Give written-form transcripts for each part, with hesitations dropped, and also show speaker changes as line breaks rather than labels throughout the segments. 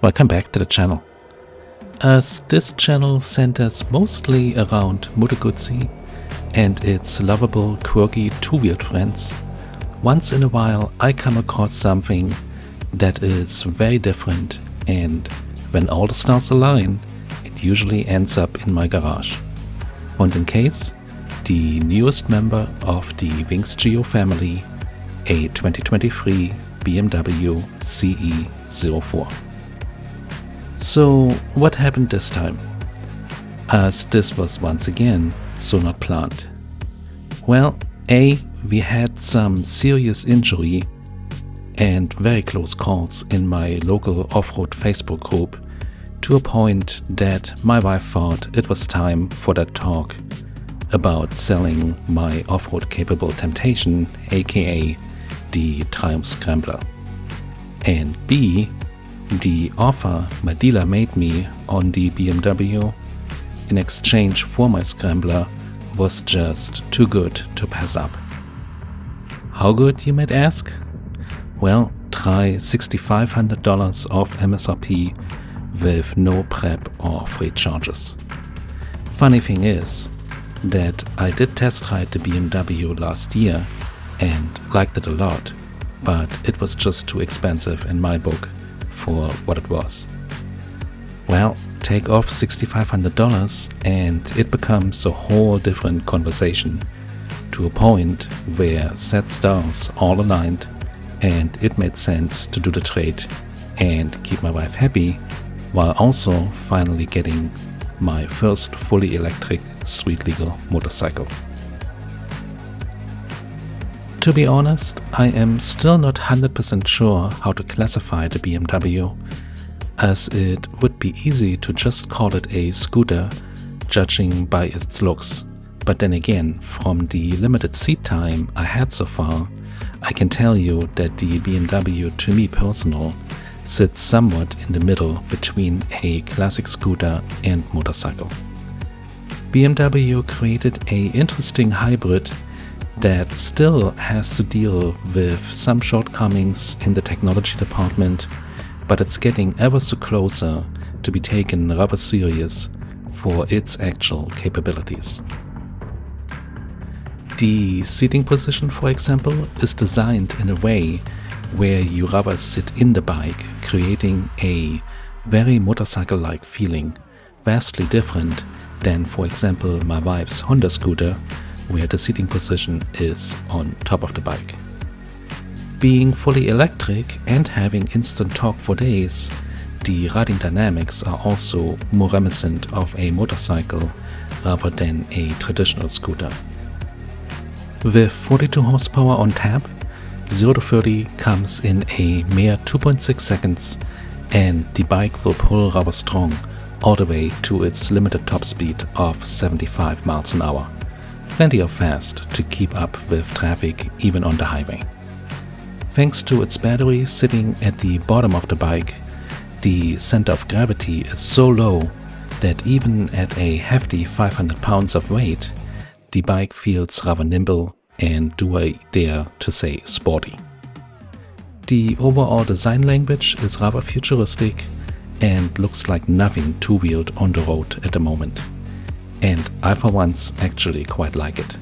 Welcome back to the channel. As this channel centers mostly around Moto Guzzi and its lovable, quirky two-wheeled friends, once in a while I come across something that is very different, and when all the stars align, it usually ends up in my garage. And in case, the newest member of the Wings Geo family, a 2023 BMW CE-04. So what happened this time? As this was once again so not planned. Well, we had some serious injury and very close calls in my local off-road Facebook group, to a point that my wife thought it was time for that talk about selling my off-road capable Temptation, aka the Triumph Scrambler. And B, the offer my dealer made me on the BMW in exchange for my Scrambler was just too good to pass up. How good, you might ask? Well, try $6,500 off MSRP with no prep or freight charges. Funny thing is that I did test ride the BMW last year and liked it a lot, but it was just too expensive in my book for what it was. Well, take off $6,500 and it becomes a whole different conversation, to a point where set stars all aligned and it made sense to do the trade and keep my wife happy, while also finally getting my first fully electric street legal motorcycle. To be honest, I am still not 100% sure how to classify the BMW, as it would be easy to just call it a scooter, judging by its looks. But then again, from the limited seat time I had so far, I can tell you that the BMW, to me personal, sits somewhat in the middle between a classic scooter and motorcycle. BMW created an interesting hybrid that still has to deal with some shortcomings in the technology department, but it's getting ever so closer to be taken rather serious for its actual capabilities. The seating position, for example, is designed in a way where you rather sit in the bike, creating a very motorcycle-like feeling, vastly different than, for example, my wife's Honda scooter, where the seating position is on top of the bike. Being fully electric and having instant torque for days, the riding dynamics are also more reminiscent of a motorcycle rather than a traditional scooter. With 42 horsepower on tap, 0 to 30 comes in a mere 2.6 seconds, and the bike will pull rather strong all the way to its limited top speed of 75 miles an hour. Plenty of fast to keep up with traffic even on the highway. Thanks to its battery sitting at the bottom of the bike, the center of gravity is so low that even at a hefty 500 pounds of weight, the bike feels rather nimble and, do I dare to say, sporty. The overall design language is rather futuristic and looks like nothing two-wheeled on the road at the moment. And I for once actually quite like it.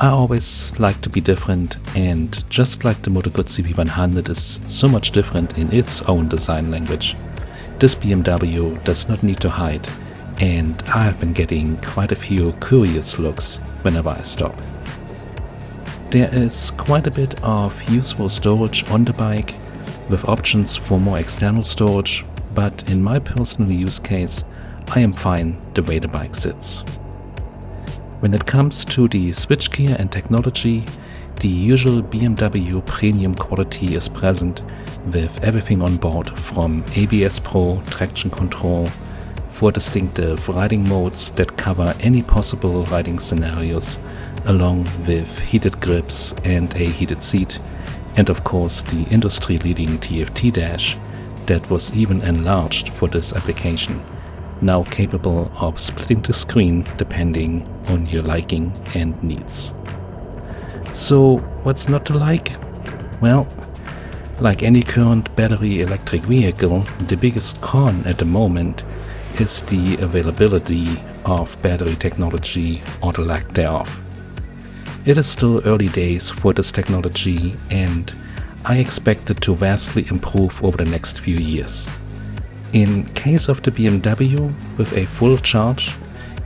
I always like to be different, and just like the Moto Guzzi V100 is so much different in its own design language, this BMW does not need to hide, and I have been getting quite a few curious looks whenever I stop. There is quite a bit of useful storage on the bike, with options for more external storage, but in my personal use case, I am fine the way the bike sits. When it comes to the switchgear and technology, the usual BMW premium quality is present, with everything on board from ABS Pro traction control, 4 distinctive riding modes that cover any possible riding scenarios, along with heated grips and a heated seat, and of course the industry-leading TFT dash that was even enlarged for this application, now capable of splitting the screen depending on your liking and needs. So what's not to like? Well, Like any current battery electric vehicle, the biggest con at the moment is the availability of battery technology or the lack thereof. It is still early days for this technology, and I expect it to vastly improve over the next few years. In case of the BMW, with a full charge,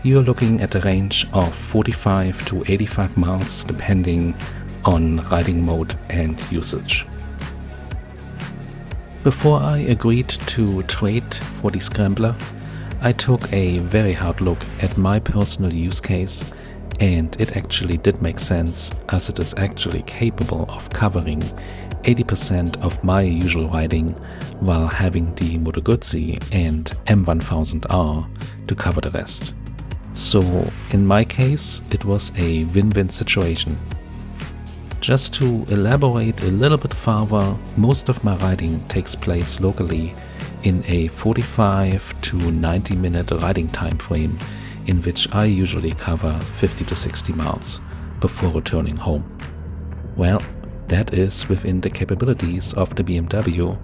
you are looking at a range of 45 to 85 miles depending on riding mode and usage. Before I agreed to trade for the Scrambler, I took a very hard look at my personal use case, and it actually did make sense, as it is actually capable of covering 80% of my usual riding while having the Moto Guzzi and M1000R to cover the rest. So in my case, it was a win-win situation. Just to elaborate a little bit further, most of my riding takes place locally in a 45 to 90 minute riding time frame, in which I usually cover 50 to 60 miles before returning home. Well, that is within the capabilities of the BMW,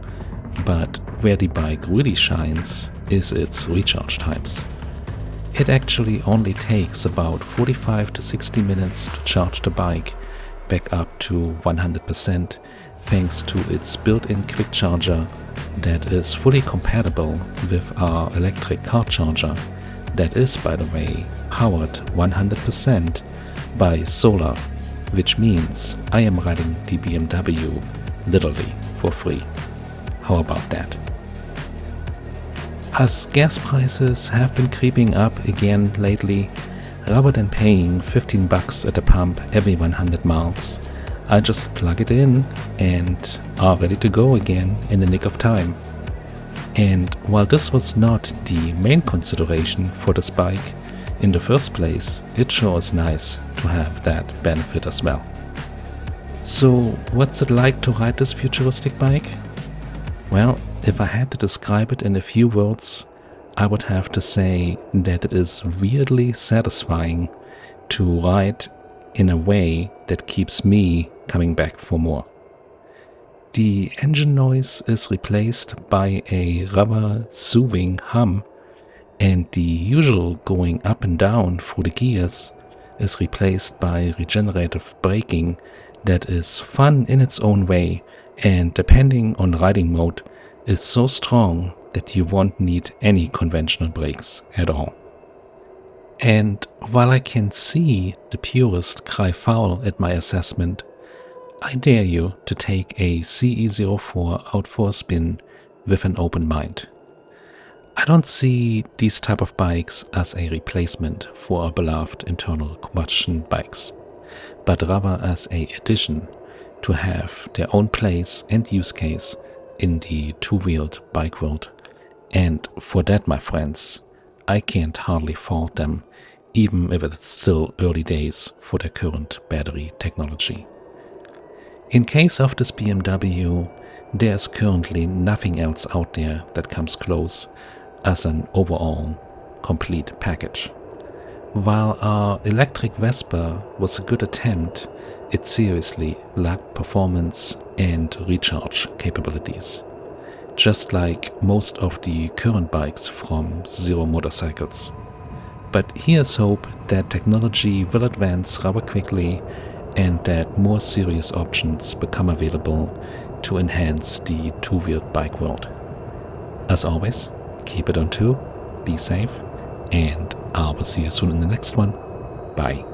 but where the bike really shines is its recharge times. It actually only takes about 45 to 60 minutes to charge the bike back up to 100% thanks to its built-in quick charger that is fully compatible with our electric car charger that is, by the way, powered 100% by solar, which means I am riding the BMW literally for free. How about that? As gas prices have been creeping up again lately, rather than paying $15 at the pump every 100 miles, I just plug it in and are ready to go again in the nick of time. And while this was not the main consideration for this bike in the first place, it sure is nice to have that benefit as well. So what's it like to ride this futuristic bike? Well, if I had to describe it in a few words, I would have to say that it is weirdly satisfying to ride in a way that keeps me coming back for more. The engine noise is replaced by a rather soothing hum, and the usual going up and down through the gears is replaced by regenerative braking that is fun in its own way, and depending on riding mode is so strong that you won't need any conventional brakes at all. And while I can see the purist cry foul at my assessment, I dare you to take a CE-04 out for a spin with an open mind. I don't see these type of bikes as a replacement for our beloved internal combustion bikes, but rather as an addition to have their own place and use case in the two-wheeled bike world. And for that, my friends, I can't hardly fault them, even if it's still early days for their current battery technology. In case of this BMW, there's currently nothing else out there that comes close as an overall complete package. While our electric Vespa was a good attempt, it seriously lacked performance and recharge capabilities, just like most of the current bikes from Zero Motorcycles. But here's hope that technology will advance rather quickly and that more serious options become available to enhance the two-wheeled bike world. As always, keep it on two, be safe, and I will see you soon in the next one. Bye.